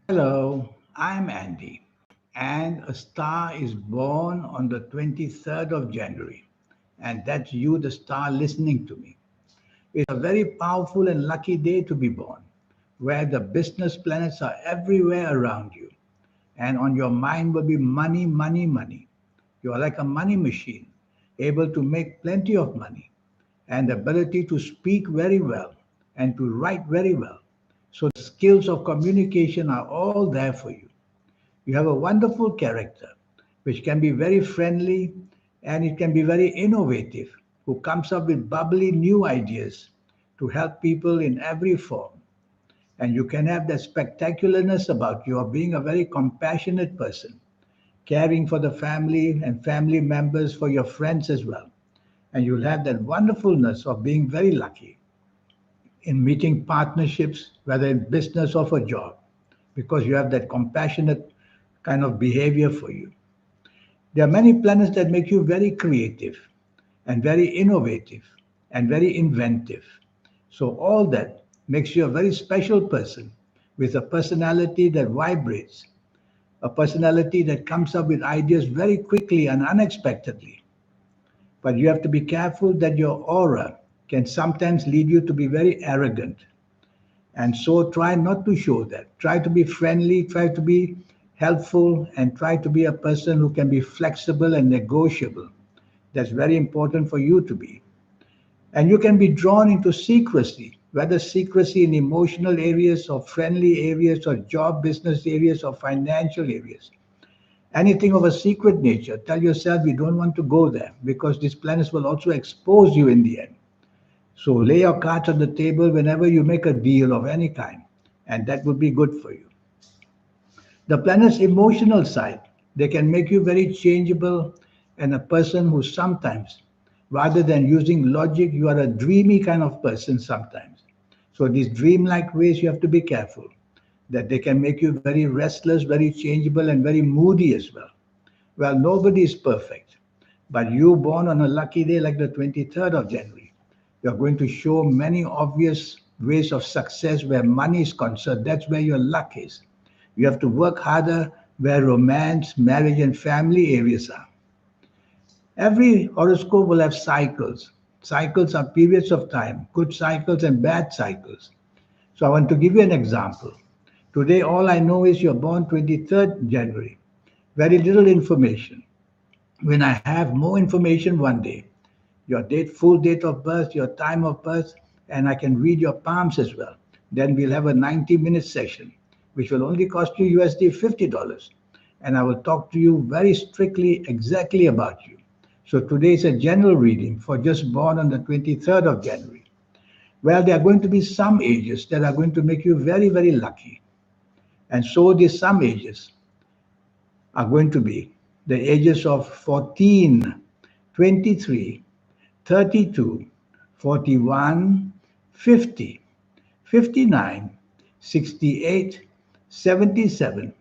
Hello, I'm Andy, and a star is born on the 23rd of January, and that's you, the star, listening to me. It's a very powerful and lucky day to be born, where the business planets are everywhere around you, and on your mind will be money, money, money. You are like a money machine, able to make plenty of money, and the ability to speak very well and to write very well. So the skills of communication are all there for you. You have a wonderful character, which can be very friendly and it can be very innovative, who comes up with bubbly new ideas to help people in every form. And you can have that spectacularness about you of being a very compassionate person, caring for the family and family members, for your friends as well. And you'll have that wonderfulness of being very lucky in meeting partnerships, whether in business or for job, because you have that compassionate kind of behavior for you. There are many planets that make you very creative and very innovative and very inventive. So, all that makes you a very special person with a personality that vibrates, a personality that comes up with ideas very quickly and unexpectedly. But you have to be careful that your aura can sometimes lead you to be very arrogant. And so try not to show that. Try to be friendly, try to be helpful, and try to be a person who can be flexible and negotiable. That's very important for you to be. And you can be drawn into secrecy, whether secrecy in emotional areas or friendly areas or job business areas or financial areas. Anything of a secret nature, tell yourself you don't want to go there because these planets will also expose you in the end. So lay your cards on the table whenever you make a deal of any kind, and that would be good for you. The planet's emotional side, they can make you very changeable and a person who sometimes, rather than using logic, you are a dreamy kind of person sometimes. So these dreamlike ways you have to be careful that they can make you very restless, very changeable, and very moody as well. Well, nobody is perfect, but you born on a lucky day like the 23rd of January, you're going to show many obvious ways of success where money is concerned. That's where your luck is. You have to work harder where romance, marriage, and family areas are. Every horoscope will have cycles. Cycles are periods of time, good cycles and bad cycles. So I want to give you an example. Today, all I know is you're born 23rd January. Very little information. When I have more information one day, your date, full date of birth, your time of birth, and I can read your palms as well. Then we'll have a 90-minute session, which will only cost you USD $50. And I will talk to you very strictly, exactly about you. So today is a general reading for just born on the 23rd of January. Well, there are going to be some ages that are going to make you very, very lucky. And so these some ages are going to be the ages of 14, 23, 32, 41, 50, 59, 68, 77,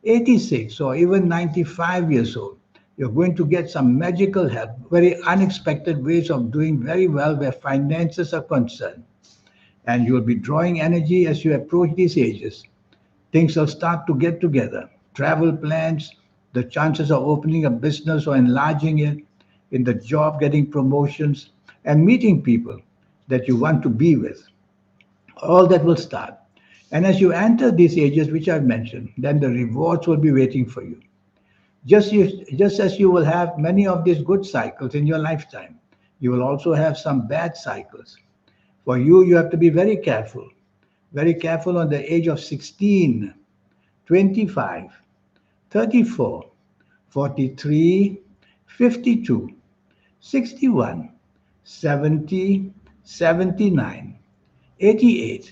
86, or even 95 years old. You're going to get some magical help, very unexpected ways of doing very well where finances are concerned. And you'll be drawing energy as you approach these ages. Things will start to get together. Travel plans, the chances of opening a business or enlarging it, in the job, getting promotions, and meeting people that you want to be with. All that will start. And as you enter these ages, which I've mentioned, then the rewards will be waiting for you. Just as you will have many of these good cycles in your lifetime, you will also have some bad cycles. For you, you have to be very careful on the age of 16, 25, 34, 43, 52, 61, 70, 79, 88,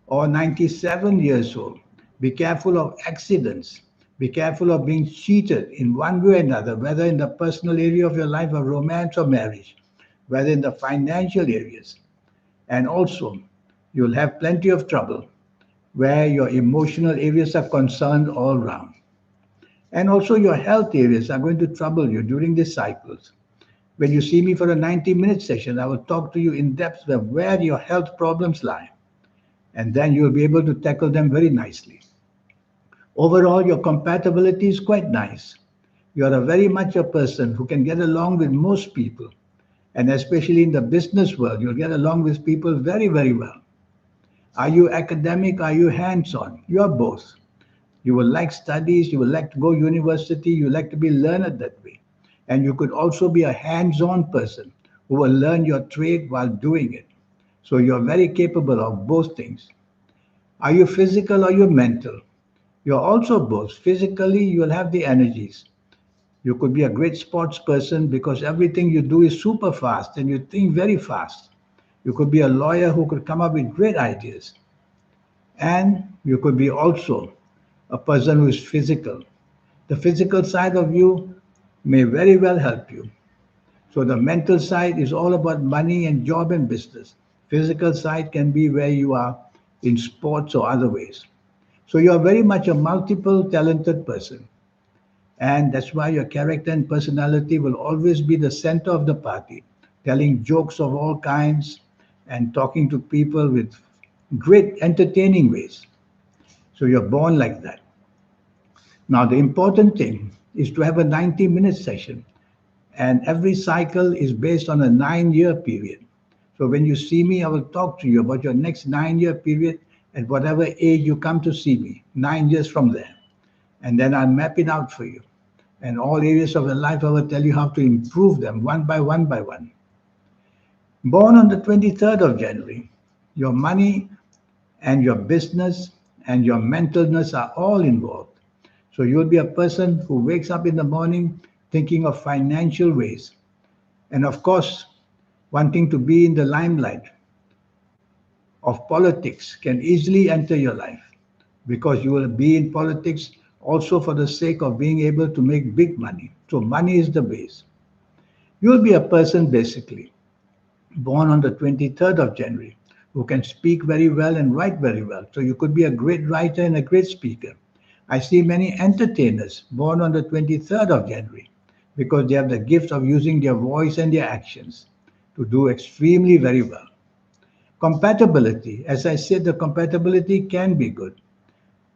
or 97 years old. Be careful of accidents. Be careful of being cheated in one way or another, whether in the personal area of your life or romance or marriage, whether in the financial areas. And also, you'll have plenty of trouble where your emotional areas are concerned all round. And also, your health areas are going to trouble you during these cycles. When you see me for a 90-minute session, I will talk to you in depth of where your health problems lie, and then you'll be able to tackle them very nicely. Overall, your compatibility is quite nice. You are a very much a person who can get along with most people. And especially in the business world, you'll get along with people very, very well. Are you academic? Are you hands on? You are both. You will like studies, you will like to go university, you like to be learned that way. And you could also be a hands on person who will learn your trade while doing it. So you're very capable of both things. Are you physical or you mental? You're also both. Physically, you'll have the energies. You could be a great sports person because everything you do is super fast and you think very fast. You could be a lawyer who could come up with great ideas. And you could be also a person who is physical. The physical side of you may very well help you. So the mental side is all about money and job and business. Physical side can be where you are in sports or other ways. So you are very much a multiple talented person. And that's why your character and personality will always be the center of the party, telling jokes of all kinds and talking to people with great entertaining ways. So you're born like that. Now, the important thing is to have a 90-minute session, and every cycle is based on a 9-year period. So when you see me, I will talk to you about your next 9-year period at whatever age you come to see me, 9 years from there. And then I'll map it out for you. And all areas of your life, I will tell you how to improve them one by one by one. Born on the 23rd of January, your money and your business and your mentalness are all involved. So you'll be a person who wakes up in the morning thinking of financial ways. And of course, wanting to be in the limelight of politics can easily enter your life because you will be in politics also for the sake of being able to make big money. So money is the base. You'll be a person basically born on the 23rd of January who can speak very well and write very well. So you could be a great writer and a great speaker. I see many entertainers born on the 23rd of January because they have the gift of using their voice and their actions to do extremely very well. Compatibility, as I said, the compatibility can be good,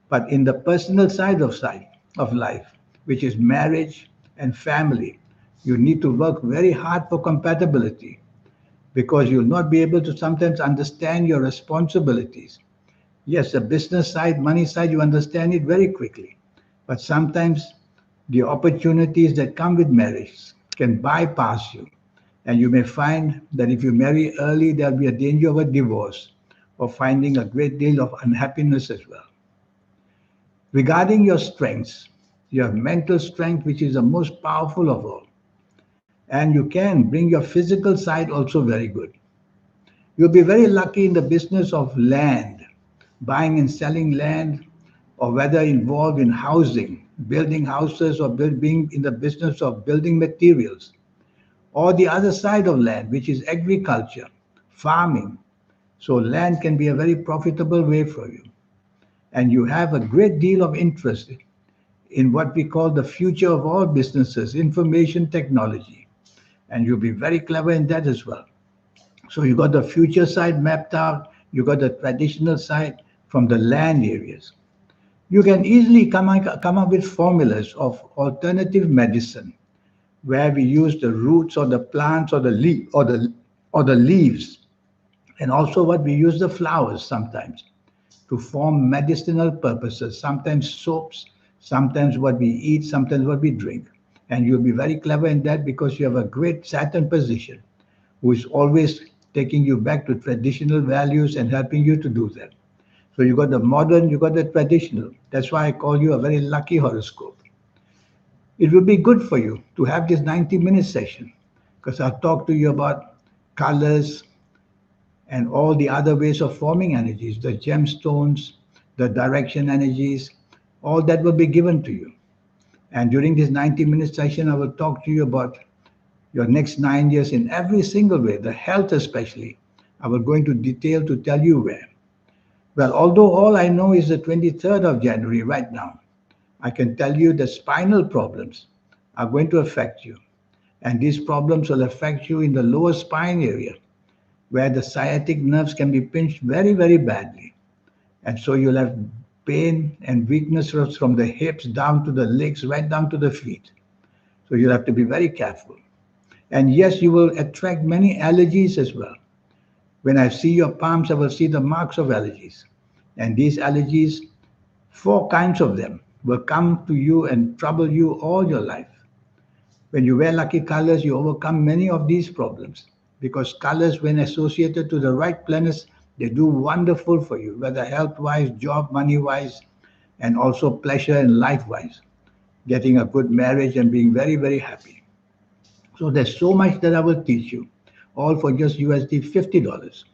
but in the personal side of life, which is marriage and family, you need to work very hard for compatibility because you'll not be able to sometimes understand your responsibilities. Yes, the business side, money side, you understand it very quickly. But sometimes the opportunities that come with marriage can bypass you. And you may find that if you marry early, there'll be a danger of a divorce or finding a great deal of unhappiness as well. Regarding your strengths, you have mental strength, which is the most powerful of all. And you can bring your physical side also very good. You'll be very lucky in the business of land, buying and selling land, or whether involved in housing, building houses, or being in the business of building materials, or the other side of land, which is agriculture, farming. So, land can be a very profitable way for you. And you have a great deal of interest in what we call the future of all businesses, information technology. And you'll be very clever in that as well. So you got the future side mapped out, you got the traditional side from the land areas. You can easily come up with formulas of alternative medicine where we use the roots or the plants or the leaves, and also what we use the flowers sometimes to form medicinal purposes, sometimes soaps, sometimes what we eat, sometimes what we drink. And you'll be very clever in that because you have a great Saturn position who is always taking you back to traditional values and helping you to do that. So you got the modern, you got the traditional. That's why I call you a very lucky horoscope. It will be good for you to have this 90-minute session because I'll talk to you about colors and all the other ways of forming energies, the gemstones, the direction energies, all that will be given to you. And during this 90-minute session, I will talk to you about your next 9 years in every single way, the health especially. I will go into detail to tell you where. Well, although all I know is the 23rd of January right now, I can tell you the spinal problems are going to affect you. And these problems will affect you in the lower spine area, where the sciatic nerves can be pinched very, very badly. And so you'll have pain and weakness from the hips down to the legs, right down to the feet. So you'll have to be very careful. And yes, you will attract many allergies as well. When I see your palms, I will see the marks of allergies. And these allergies, four kinds of them, will come to you and trouble you all your life. When you wear lucky colors, you overcome many of these problems because colors, when associated to the right planets, they do wonderful for you, whether health wise, job, money wise, and also pleasure and life wise. Getting a good marriage and being very, very happy. So there's so much that I will teach you, all for just USD $50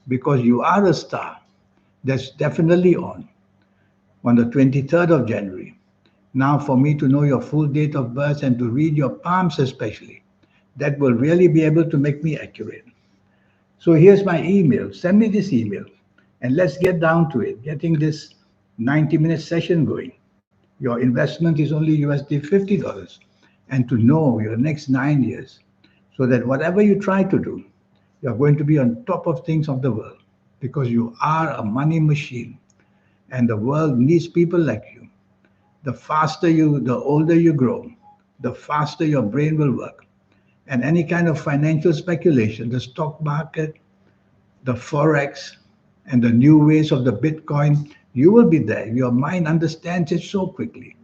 because you are a star that's definitely on the 23rd of January. Now, for me to know your full date of birth and to read your palms, especially, that will really be able to make me accurate. So, here's my email. Send me this email and let's get down to it, getting this 90-minute session going. Your investment is only USD $50. And to know your next 9 years, so that whatever you try to do, you're going to be on top of things of the world because you are a money machine and the world needs people like you. The older you grow, the faster your brain will work. And any kind of financial speculation, the stock market, the forex, and the new ways of the Bitcoin, you will be there. Your mind understands it so quickly.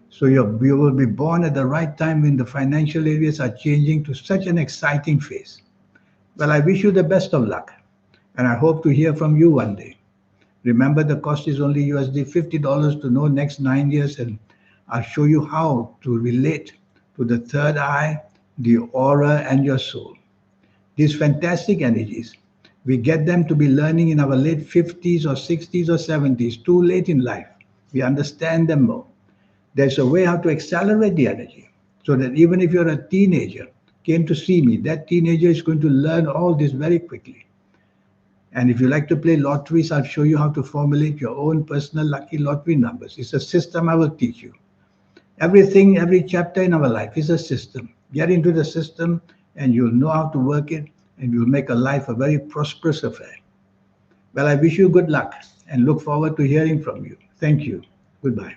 So you will be born at the right time when the financial areas are changing to such an exciting phase. Well, I wish you the best of luck, and I hope to hear from you one day. Remember, the cost is only USD $50 to know next 9 years, and I'll show you how to relate to the third eye, the aura, and your soul. These fantastic energies, we get them to be learning in our late 50s or 60s or 70s, too late in life. We understand them more. There's a way how to accelerate the energy so that even if you're a teenager, came to see me, that teenager is going to learn all this very quickly. And if you like to play lotteries, I'll show you how to formulate your own personal lucky lottery numbers. It's a system I will teach you. Everything, every chapter in our life is a system. Get into the system and you'll know how to work it and you'll make a life a very prosperous affair. Well, I wish you good luck and look forward to hearing from you. Thank you. Goodbye.